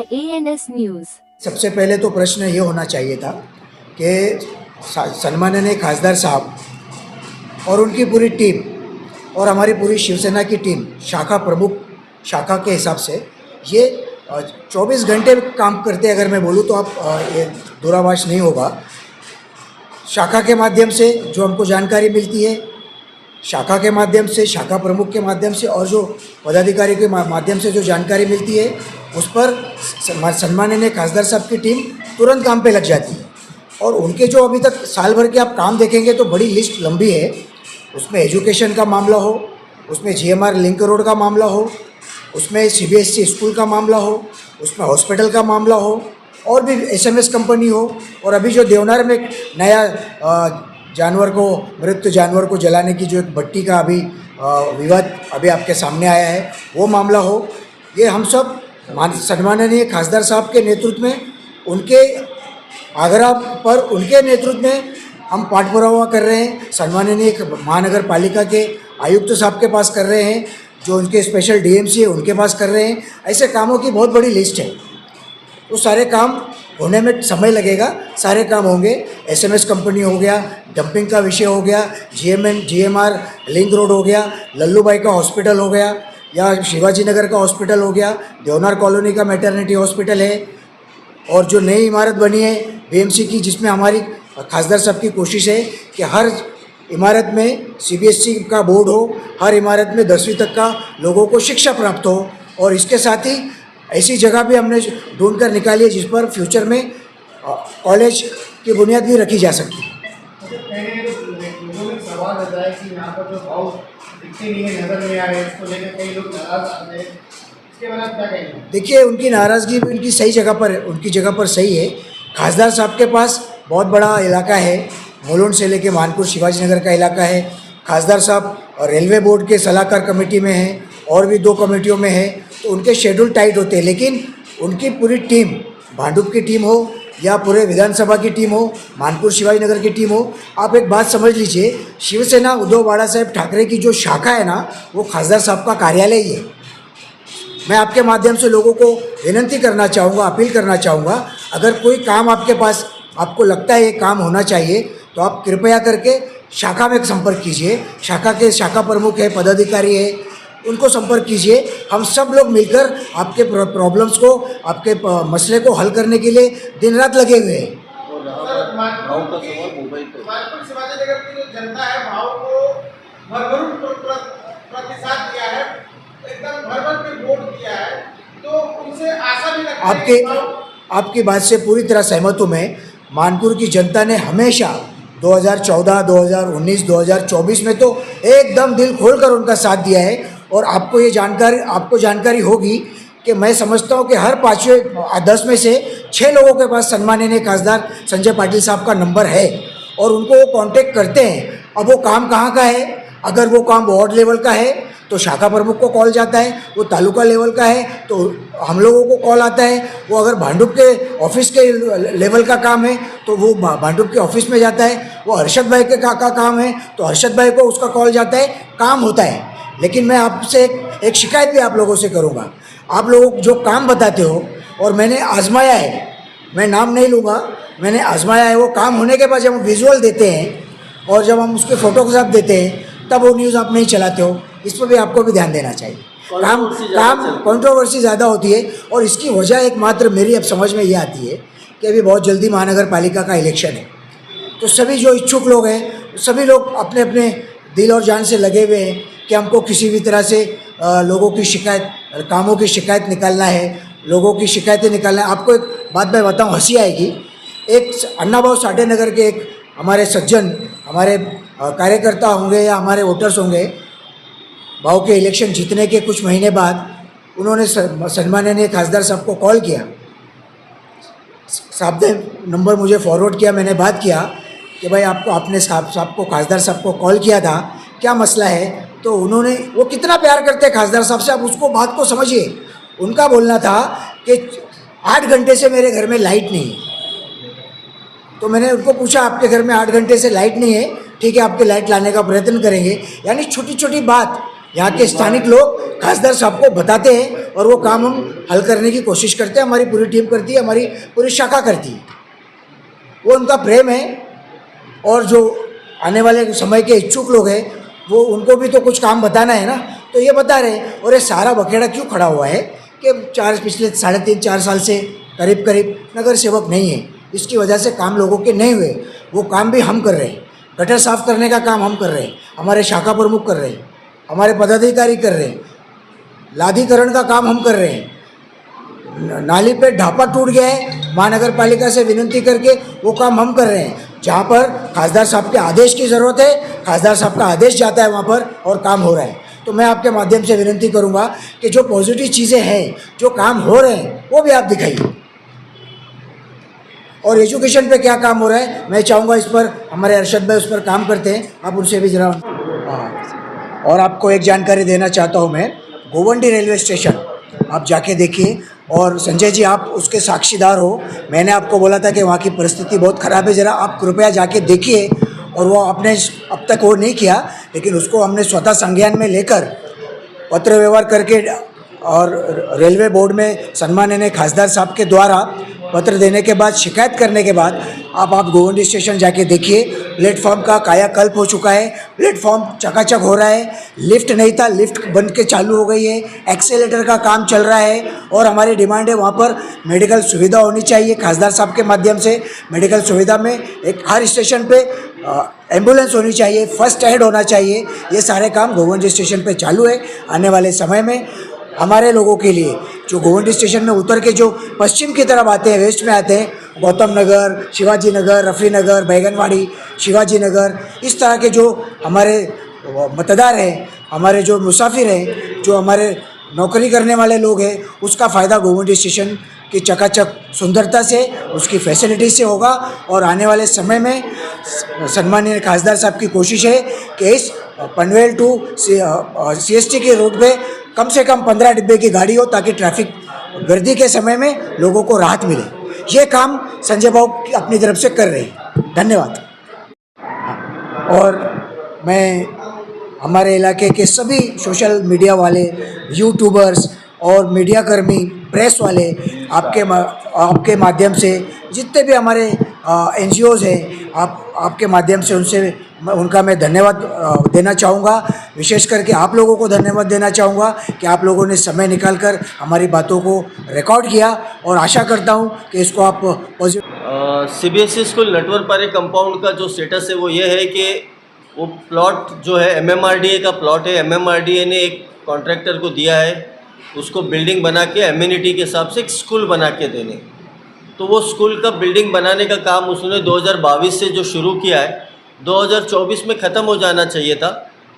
by ANS News. सबसे पहले तो प्रश्न ये होना चाहिए था कि सन्माननीय खासदार साहब और उनकी पूरी टीम और हमारी पूरी शिवसेना की टीम शाखा प्रमुख शाखा के हिसाब से ये 24 घंटे काम करते हैं। अगर मैं बोलूँ तो आप ये दूराभाष नहीं होगा। शाखा के माध्यम से जो हमको जानकारी मिलती है, शाखा के माध्यम से, शाखा प्रमुख के माध्यम से और जो पदाधिकारी के माध्यम से जो जानकारी मिलती है, उस पर सम्माननीय खासदार साहब की टीम तुरंत काम पे लग जाती है। और उनके जो अभी तक साल भर के आप काम देखेंगे तो बड़ी लिस्ट लंबी है। उसमें एजुकेशन का मामला हो, उसमें GMR लिंक रोड का मामला हो, उसमें CBSE स्कूल का मामला हो, उसमें हॉस्पिटल का मामला हो, और भी SMS कंपनी हो, और अभी जो देवनार में नया जानवर को, मृत जानवर को जलाने की जो एक भट्टी का अभी विवाद अभी आपके सामने आया है, वो मामला हो, ये हम सब सम्माननीय खासदार साहब के नेतृत्व में, उनके आग्रह पर, उनके नेतृत्व में हम पाठ पुरावा कर रहे हैं। सम्माननीय महानगर पालिका के आयुक्त साहब के पास कर रहे हैं, जो उनके स्पेशल DMC है उनके पास कर रहे हैं। ऐसे कामों की बहुत बड़ी लिस्ट है। तो सारे काम होने में समय लगेगा, सारे काम होंगे। SMS कंपनी हो गया, डंपिंग का विषय हो गया, GMR लिंक रोड हो गया, लल्लूबाई का हॉस्पिटल हो गया, या शिवाजी नगर का हॉस्पिटल हो गया, देवनार कॉलोनी का मैटरनिटी हॉस्पिटल है, और जो नई इमारत बनी है BMC की, जिसमें हमारी खासदार साहब की कोशिश है कि हर इमारत में CBSE का बोर्ड हो, हर इमारत में 10वीं तक का लोगों को शिक्षा प्राप्त हो। और इसके साथ ही ऐसी जगह भी हमने ढूंढ कर निकाली है जिस पर फ्यूचर में कॉलेज की बुनियाद भी रखी जा सकती है। लोगों में सवाल रहता है कि यहाँ पर जो भाव दिखते नहीं है, नजर नहीं आ रहे, इसको लेकर कई लोग नाराज आते हैं, इसके बारे में क्या कहेंगे? देखिए, उनकी नाराज़गी भी उनकी सही जगह पर है, उनकी जगह पर सही है। खासदार साहब के पास बहुत बड़ा इलाका है, मोलोन से लेके मानपुर शिवाजी नगर का इलाका है। खासदार साहब रेलवे बोर्ड के सलाहकार कमेटी में हैं, और भी 2 कमेटियों में है, तो उनके शेड्यूल टाइट होते हैं। लेकिन उनकी पूरी टीम, भांडुप की टीम हो या पूरे विधानसभा की टीम हो, मानपुर शिवाजी नगर की टीम हो, आप एक बात समझ लीजिए, शिवसेना उद्धव बाला साहेब ठाकरे की जो शाखा है ना, वो खासदार साहब का कार्यालय ही है। मैं आपके माध्यम से लोगों को विनंती करना चाहूँगा, अपील करना चाहूँगा, अगर कोई काम आपके पास, आपको लगता है ये काम होना चाहिए, तो आप कृपया करके शाखा में संपर्क कीजिए। शाखा के शाखा प्रमुख है, पदाधिकारी है, उनको संपर्क कीजिए। हम सब लोग मिलकर आपके प्रॉब्लम्स को, आपके मसले को हल करने के लिए दिन रात लगे हुए हैं। मानपुर शिवाजी नगर की जो जनता है, भाव को भरभरून प्रतिसाद दिया है, एकदम भर के वोट दिया है, तो उनसे आशा भी रखते हैं। आपकी बात से पूरी तरह सहमत हूँ मैं। मानपुर की जनता ने हमेशा 2014, 2019, 2024 में तो एकदम दिल खोलकर उनका साथ दिया है। और आपको जानकारी होगी कि मैं समझता हूँ कि हर 10 में से 6 लोगों के पास सम्माननीय खासदार संजय पाटिल साहब का नंबर है, और उनको वो कांटेक्ट करते हैं। अब वो काम कहाँ का है? अगर वो काम वार्ड लेवल का है तो शाखा प्रमुख को कॉल जाता है, वो तालुका लेवल का है तो हम लोगों को कॉल आता है, वो अगर भांडुप के ऑफिस के लेवल का काम है तो वो भांडुप के ऑफिस में जाता है, वो हर्षद भाई के का काम है तो हर्षद भाई को उसका कॉल जाता है, काम होता है। लेकिन मैं आपसे एक शिकायत भी आप लोगों से करूँगा। आप लोग जो काम बताते हो, और मैंने आजमाया है, मैं नाम नहीं लूँगा, मैंने आजमाया है, वो काम होने के बाद जब हम विजुअल देते हैं और जब हम उसके फ़ोटो के साथ देते हैं, तब वो न्यूज़ आप नहीं चलाते हो। इस पर भी आपको भी ध्यान देना चाहिए। काम कंट्रोवर्सी ज़्यादा होती है, और इसकी वजह एकमात्र मेरी अब समझ में ये आती है कि अभी बहुत जल्दी महानगर पालिका का इलेक्शन है, तो सभी जो इच्छुक लोग हैं, सभी लोग अपने अपने दिल और जान से लगे हुए हैं कि हमको किसी भी तरह से लोगों की शिकायत, कामों की शिकायत निकालना है, लोगों की शिकायतें निकालना है। आपको एक बात मैं बताऊँ, हंसी आएगी। एक अन्ना भाऊ साठे नगर के एक हमारे सज्जन, हमारे कार्यकर्ता होंगे या हमारे वोटर्स होंगे, भाव के इलेक्शन जीतने के कुछ महीने बाद उन्होंने सम्माननीय खासदार साहब को कॉल किया। साहब ने नंबर मुझे फॉरवर्ड किया, मैंने बात किया कि भाई आपने साहब को, खासदार साहब को कॉल किया था, क्या मसला है? तो उन्होंने, वो कितना प्यार करते हैं खासदार साहब से, आप उसको बात को समझिए। उनका बोलना था कि 8 घंटे से मेरे घर में लाइट नहीं है। तो मैंने उनको पूछा, आपके घर में 8 घंटे से लाइट नहीं है, ठीक है, आपके लाइट लाने का प्रयत्न करेंगे। यानी छोटी छोटी बात यहाँ के स्थानिक लोग खासदार साहब को बताते हैं और वो काम हम हल करने की कोशिश करते हैं। हमारी पूरी टीम करती है, हमारी पूरी शाखा करती है। वो उनका प्रेम है। और जो आने वाले समय के इच्छुक लोग हैं वो उनको भी तो कुछ काम बताना है ना, तो ये बता रहे हैं। और ये सारा बखेड़ा क्यों खड़ा हुआ है कि पिछले 3.5-4 साल से करीब करीब नगर सेवक नहीं है, इसकी वजह से काम लोगों के नहीं हुए। वो काम भी हम कर रहे हैं। गटर साफ करने का काम हम कर रहे हैं, हमारे शाखा प्रमुख कर रहे हैं, हमारे पदाधिकारी कर रहे हैं। लादीकरण का काम हम कर रहे हैं। नाली पे ढापा टूट गया है, महानगर पालिका से विनती करके वो काम हम कर रहे हैं। जहाँ पर खासदार साहब के आदेश की ज़रूरत है, खासदार साहब का आदेश जाता है वहाँ पर और काम हो रहा है। तो मैं आपके माध्यम से विनती करूँगा कि जो पॉजिटिव चीज़ें हैं, जो काम हो रहे हैं, वो भी आप दिखाइए। और एजुकेशन पे क्या काम हो रहा है मैं चाहूँगा, इस पर हमारे अरशद भाई उस पर काम करते हैं, आप उनसे भी ज़रा। और आपको एक जानकारी देना चाहता हूँ मैं, गोवंडी रेलवे स्टेशन आप जाके देखिए। और संजय जी आप उसके साक्षीदार हो। मैंने आपको बोला था कि वहाँ की परिस्थिति बहुत ख़राब है, ज़रा आप कृपया जाके देखिए। और वो आपने अब तक वो नहीं किया, लेकिन उसको हमने स्वतः संज्ञान में लेकर पत्र व्यवहार करके और रेलवे बोर्ड में सम्माननीय खासदार साहब के द्वारा पत्र देने के बाद, शिकायत करने के बाद आप गोवंडी स्टेशन जाके देखिए। प्लेटफॉर्म का कायाकल्प हो चुका है, प्लेटफॉर्म चकाचक हो रहा है। लिफ्ट नहीं था, लिफ्ट बन के चालू हो गई है, एक्सेलेटर का काम चल रहा है। और हमारी डिमांड है वहाँ पर मेडिकल सुविधा होनी चाहिए। खासदार साहब के माध्यम से मेडिकल सुविधा में एक हर स्टेशन पे एम्बुलेंस होनी चाहिए, फर्स्ट एड होना चाहिए। ये सारे काम गोवंडी स्टेशन पे चालू है। आने वाले समय में हमारे लोगों के लिए जो गोवंडी स्टेशन में उतर के जो पश्चिम की तरफ आते हैं, वेस्ट में आते हैं, गौतम नगर, शिवाजी नगर, रफ़ी नगर, बैगनवाड़ी, शिवाजी नगर, इस तरह के जो हमारे मतदार हैं, हमारे जो मुसाफिर हैं, जो हमारे नौकरी करने वाले लोग हैं, उसका फ़ायदा गोवंडी स्टेशन की चकाचक सुंदरता से, उसकी फैसिलिटी से होगा। और आने वाले समय में सम्माननीय खासदार साहब की कोशिश है कि इस पनवेल टू CST के रोड पे कम से कम 15 डिब्बे की गाड़ी हो, ताकि ट्रैफिक गर्दी के समय में लोगों को राहत मिले। ये काम संजय बाबू अपनी तरफ से कर रहे हैं। धन्यवाद। और मैं हमारे इलाके के सभी सोशल मीडिया वाले, यूट्यूबर्स और मीडिया कर्मी, प्रेस वाले, आपके माध्यम से जितने भी हमारे NGOs हैं, आपके माध्यम से उनका मैं धन्यवाद देना चाहूँगा। विशेष करके आप लोगों को धन्यवाद देना चाहूँगा कि आप लोगों ने समय निकालकर हमारी बातों को रिकॉर्ड किया। और आशा करता हूँ कि इसको आप CBSE स्कूल नटवरपारे कंपाउंड का जो स्टेटस है वो ये है कि वो प्लॉट जो है MMRDA का प्लॉट है। MMRDA ने एक कॉन्ट्रैक्टर को दिया है उसको बिल्डिंग बना के एम्यूनिटी के हिसाब से एक स्कूल बना के देने। तो वो स्कूल का बिल्डिंग बनाने का काम उसने 2022 से जो शुरू किया है, 2024 में ख़त्म हो जाना चाहिए था,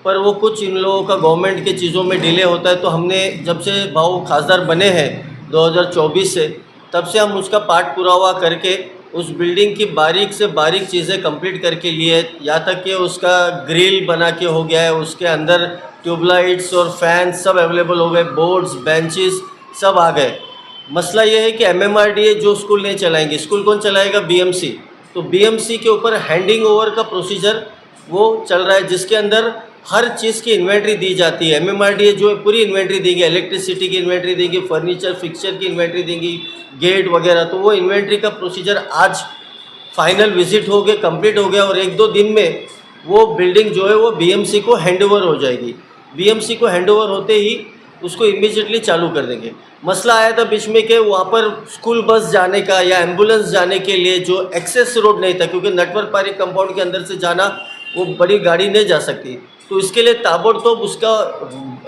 पर वो कुछ इन लोगों का गवर्नमेंट के चीज़ों में डिले होता है। तो हमने जब से भाऊ खासदार बने हैं 2024 से, तब से हम उसका पाठ पुरावा करके उस बिल्डिंग की बारीक से बारीक चीज़ें कंप्लीट करके लिए, यहाँ तक कि उसका ग्रिल बना के हो गया है, उसके अंदर ट्यूबलाइट्स और फैंस सब अवेलेबल हो गए, बोर्ड्स, बेंचेस सब आ गए। मसला ये है कि MMRDA जो स्कूल नहीं चलाएंगे, स्कूल कौन चलाएगा? BMC। तो BMC के ऊपर हैंडिंग ओवर का प्रोसीजर वो चल रहा है, जिसके अंदर हर चीज़ की इन्वेंट्री दी जाती है। MMRDA जो पूरी इन्वेंट्री देगी, इलेक्ट्रिसिटी की इन्वेंट्री देगी, फर्नीचर फिक्सचर की इन्वेंट्री देगी, गेट वगैरह। तो वो इन्वेंट्री का प्रोसीजर आज फाइनल विजिट हो गया, कंप्लीट हो गया, और 1-2 दिन में वो बिल्डिंग जो है वो BMC को हैंडओवर हो जाएगी। BMC को हैंडओवर होते ही उसको इमीडिएटली चालू कर देंगे। मसला आया था बीच में कि वहाँ पर स्कूल बस जाने का या एम्बुलेंस जाने के लिए जो एक्सेस रोड नहीं था, क्योंकि नटवरपारे कंपाउंड के अंदर से जाना वो बड़ी गाड़ी नहीं जा सकती। तो इसके लिए ताबड़तोड़ उसका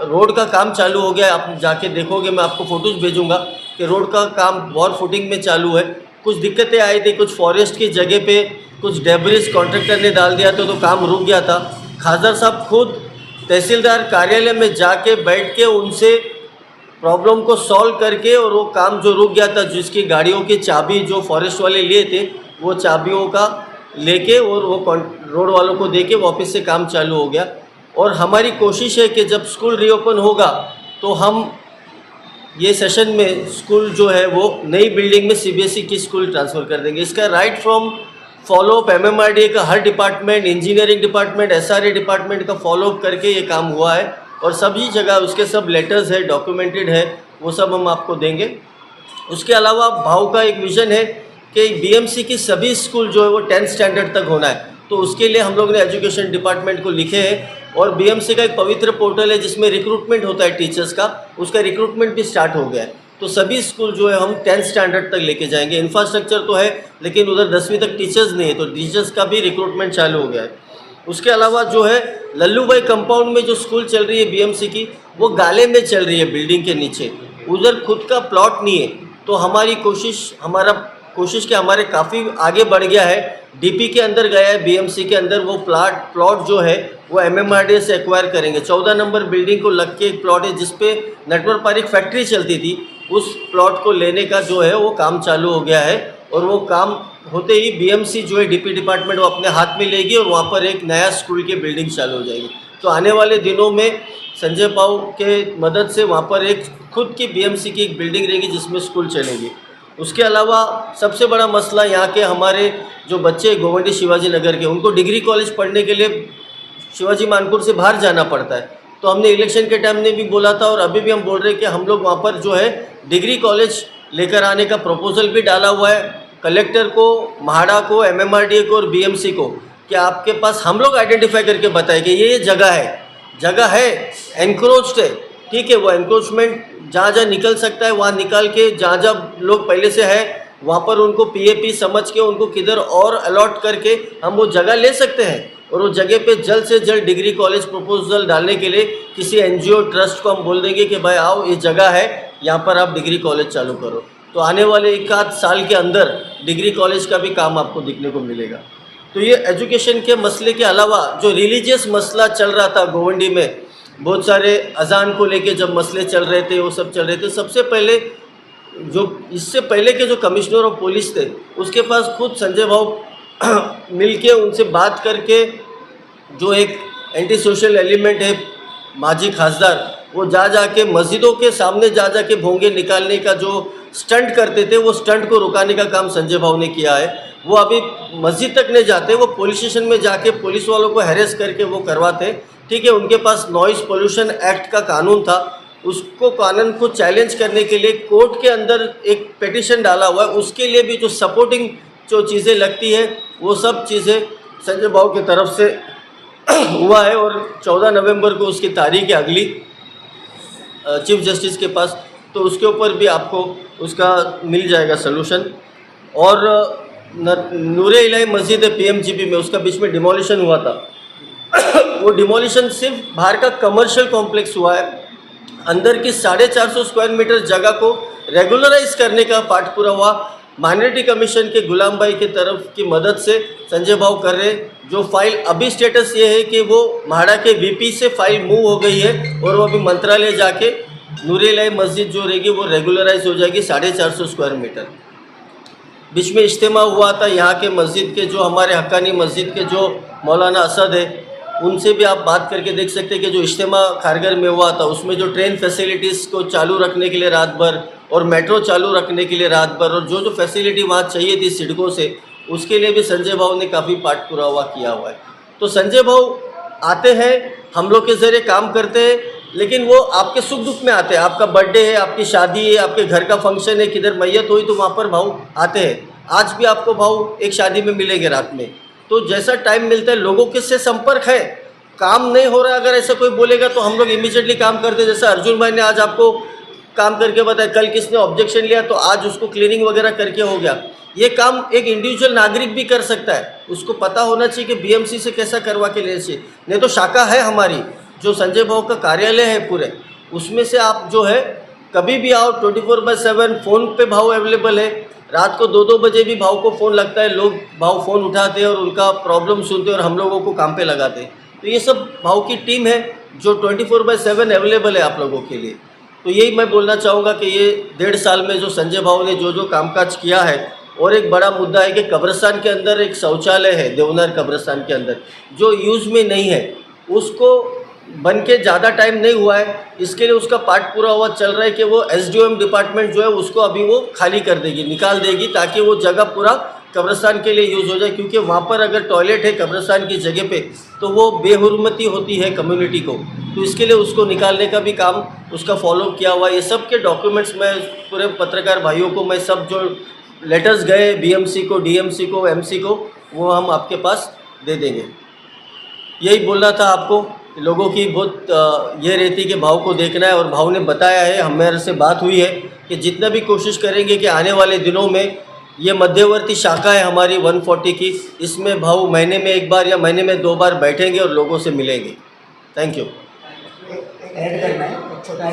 रोड का काम चालू हो गया। आप जाके देखोगे, मैं आपको फ़ोटोज़ भेजूँगा कि रोड का काम वॉर फुटिंग में चालू है। कुछ दिक्कतें आई थी, कुछ फॉरेस्ट की जगह पे कुछ डेब्रिस कॉन्ट्रैक्टर ने डाल दिया था, तो काम रुक गया था। खासदार साहब खुद तहसीलदार कार्यालय में जाके बैठ के उनसे प्रॉब्लम को सॉल्व करके, और वो काम जो रुक गया था, जिसकी गाड़ियों की चाबी जो फॉरेस्ट वाले लिए थे, वो चाबियों का लेके और वो रोड वालों को देके वापस से काम चालू हो गया। और हमारी कोशिश है कि जब स्कूल रीओपन होगा तो हम ये सेशन में स्कूल जो है वो नई बिल्डिंग में CBSE की स्कूल ट्रांसफ़र कर देंगे। इसका राइट फ्रॉम फॉलोअप MMRDA का हर department, engineering department, SRA department का फॉलोअप करके ये काम हुआ है। और सभी जगह उसके सब लेटर्स है, डॉक्यूमेंटेड है, वो सब हम आपको देंगे। उसके अलावा भाव का एक विज़न है कि बीएमसी की सभी स्कूल जो है वो 10th स्टैंडर्ड तक होना है, तो उसके लिए हम लोग ने एजुकेशन डिपार्टमेंट को लिखे हैं और बीएमसी का एक पवित्र पोर्टल है जिसमें रिक्रूटमेंट होता है टीचर्स का, उसका रिक्रूटमेंट भी स्टार्ट हो गया है। तो सभी स्कूल जो है हम 10th स्टैंडर्ड तक लेके जाएंगे। इंफ्रास्ट्रक्चर तो है लेकिन उधर 10वीं तक टीचर्स नहीं है, तो टीचर्स का भी रिक्रूटमेंट चालू हो गया है। उसके अलावा जो है लल्लूभाई कंपाउंड में जो स्कूल चल रही है बीएमसी की, वो गाले में चल रही है बिल्डिंग के नीचे, उधर खुद का प्लॉट नहीं है। तो हमारी कोशिश के हमारे काफ़ी आगे बढ़ गया है, डीपी के अंदर गया है, बीएमसी के अंदर वो प्लॉट जो है वो एमएमआरडीए से एक्वायर करेंगे। 14 नंबर बिल्डिंग को लग के एक प्लॉट है जिसपे नटवर पारिक फैक्ट्री चलती थी, उस प्लॉट को लेने का जो है वो काम चालू हो गया है और वो काम होते ही बीएमसी जो है डीपी डिपार्टमेंट वो अपने हाथ में लेगी और वहाँ पर एक नया स्कूल की बिल्डिंग चालू हो जाएगी। तो आने वाले दिनों में संजय भाऊ के मदद से वहाँ पर एक खुद की बीएमसी की एक बिल्डिंग रहेगी जिसमें स्कूल चलेगी। उसके अलावा सबसे बड़ा मसला यहाँ के हमारे जो बच्चे गोवंडी शिवाजी नगर के, उनको डिग्री कॉलेज पढ़ने के लिए शिवाजी मानपुर से बाहर जाना पड़ता है। तो हमने इलेक्शन के टाइम में भी बोला था और अभी भी हम बोल रहे हैं कि हम लोग वहाँ पर जो है डिग्री कॉलेज लेकर आने का प्रपोजल भी डाला हुआ है कलेक्टर को, म्हाडा को, एमएमआरडीए को और बीएमसी को, कि आपके पास हम लोग आइडेंटिफाई करके बताएं कि ये जगह है एनक्रोच्ड है, ठीक है, वो एनक्रोचमेंट जहाँ निकल सकता है वहाँ निकाल के, जहाँ लोग पहले से है वहाँ पर उनको पीएपी समझ के उनको किधर और अलॉट करके हम वो जगह ले सकते हैं और वो जगह पे जल्द से जल्द डिग्री कॉलेज प्रपोजल डालने के लिए किसी एनजीओ ट्रस्ट को हम बोल देंगे कि भाई आओ ये जगह है, यहाँ पर आप डिग्री कॉलेज चालू करो। तो आने वाले 1 आध साल के अंदर डिग्री कॉलेज का भी काम आपको दिखने को मिलेगा। तो ये एजुकेशन के मसले के अलावा जो रिलीजियस मसला चल रहा था गोवंडी में, बहुत सारे अजान को लेके जब मसले चल रहे थे, वो सब चल रहे थे, सबसे पहले जो इससे पहले के जो कमिश्नर ऑफ पुलिस थे उसके पास खुद संजय भाऊ मिल के उनसे बात करके, जो एक एंटी सोशल एलिमेंट है माजी खासदार, वो जा के मस्जिदों के सामने जा के भोंगे निकालने का जो स्टंट करते थे, वो स्टंट को रुकाने का काम संजय भाऊ ने किया है। वो अभी मस्जिद तक नहीं जाते, वो पुलिस स्टेशन में जाके पुलिस वालों को हैरेस करके वो करवाते, ठीक है। उनके पास नॉइज़ पोल्यूशन एक्ट का कानून था, उसको कानून को चैलेंज करने के लिए कोर्ट के अंदर एक पिटीशन डाला हुआ है, उसके लिए भी जो सपोर्टिंग जो चीज़ें लगती है वो सब चीज़ें संजय भाऊ की तरफ से हुआ है और 14 नवंबर को उसकी तारीख है अगली चीफ जस्टिस के पास, तो उसके ऊपर भी आपको उसका मिल जाएगा सलूशन। और नूरे इलाही मस्जिद है पीएमजीपी में, उसका बीच में डिमोलिशन हुआ था वो डिमोलिशन सिर्फ बाहर का कमर्शियल कॉम्प्लेक्स हुआ है, अंदर की 450 स्क्वायर मीटर जगह को रेगुलराइज करने का पार्ट पूरा हुआ। माइनॉरिटी कमीशन के गुलाम भाई की तरफ की मदद से संजय भाऊ कर रहे, जो फाइल अभी स्टेटस ये है कि वो म्हाडा के वीपी से फाइल मूव हो गई है और वो अभी मंत्रालय जाके नूरे इलाही मस्जिद जो रहेगी वो रेगुलराइज हो जाएगी 450 स्क्वायर मीटर। बीच में इज्तिमा हुआ था यहाँ के मस्जिद के जो हमारे हक्कानी मस्जिद के जो मौलाना असद है, उनसे भी आप बात करके देख सकते हैं कि जो इज्तिमा खारगर में हुआ था उसमें जो ट्रेन फैसिलिटीज़ को चालू रखने के लिए रात भर और मेट्रो चालू रखने के लिए रात भर और जो फैसिलिटी वहाँ चाहिए थी सिडको से, उसके लिए भी संजय भाऊ ने काफ़ी पाठ पूरा हुआ किया हुआ है। तो संजय भाऊ आते हैं, हम लोग के ज़रिए काम करते हैं, लेकिन वो आपके सुख दुख में आते हैं। आपका बर्थडे है, आपकी शादी है, आपके घर का फंक्शन है, किधर मैयत हुई तो वहाँ पर भाऊ आते हैं। आज भी आपको भाऊ एक शादी में मिलेंगे रात में। तो जैसा टाइम मिलता है लोगों के से संपर्क है, काम नहीं हो रहा अगर ऐसा कोई बोलेगा तो हम लोग इमीडिएटली काम करते हैं। जैसा अर्जुन भाई ने आज आपको काम करके बताया, कल किसने ऑब्जेक्शन लिया तो आज उसको क्लीनिंग वगैरह करके हो गया। ये काम एक इंडिविजुअल नागरिक भी कर सकता है, उसको पता होना चाहिए कि बीएमसी से कैसा करवा के लेना चाहिए। नहीं तो शाखा है हमारी जो संजय भाऊ का कार्यालय है पूरे, उसमें से आप जो है कभी भी आओ, 24/7 फ़ोन पे भाऊ अवेलेबल है। रात को 2-2 बजे भी भाऊ को फ़ोन लगता है, लोग भाऊ फ़ोन उठाते हैं और उनका प्रॉब्लम सुनते हैं और हम लोगों को काम पे लगाते हैं। तो ये सब भाऊ की टीम है जो 24/7 अवेलेबल है आप लोगों के लिए। तो यही मैं बोलना चाहूँगा कि ये 1.5 साल में जो संजय भाऊ ने जो कामकाज किया है, और एक बड़ा मुद्दा है कि कब्रिस्तान के अंदर एक शौचालय है, देवनार कब्रिस्तान के अंदर जो यूज़ में नहीं है, उसको बन के ज़्यादा टाइम नहीं हुआ है, इसके लिए उसका पार्ट पूरा हुआ चल रहा है कि वो एसडीओएम डिपार्टमेंट जो है उसको अभी वो खाली कर देगी, निकाल देगी, ताकि वो जगह पूरा कब्रिस्तान के लिए यूज़ हो जाए, क्योंकि वहाँ पर अगर टॉयलेट है कब्रिस्तान की जगह पे तो वो बेहुरमती होती है कम्युनिटी को। तो इसके लिए उसको निकालने का भी काम उसका फॉलो किया हुआ। ये सब के डॉक्यूमेंट्स मैं पूरे पत्रकार भाइयों को मैं सब जो लेटर्स गए बीएमसी को, डीएमसी को, एमसी को, वो हम आपके पास दे देंगे। यही बोलना था आपको। लोगों की बहुत ये रहती कि भाव को देखना है, और भाव ने बताया है, हमारे से बात हुई है कि जितना भी कोशिश करेंगे कि आने वाले दिनों में ये मध्यवर्ती शाखा है हमारी 140 की, इसमें भाव महीने में एक बार या महीने में 2 बार बैठेंगे और लोगों से मिलेंगे। Thank you. ऐड करना है छोटा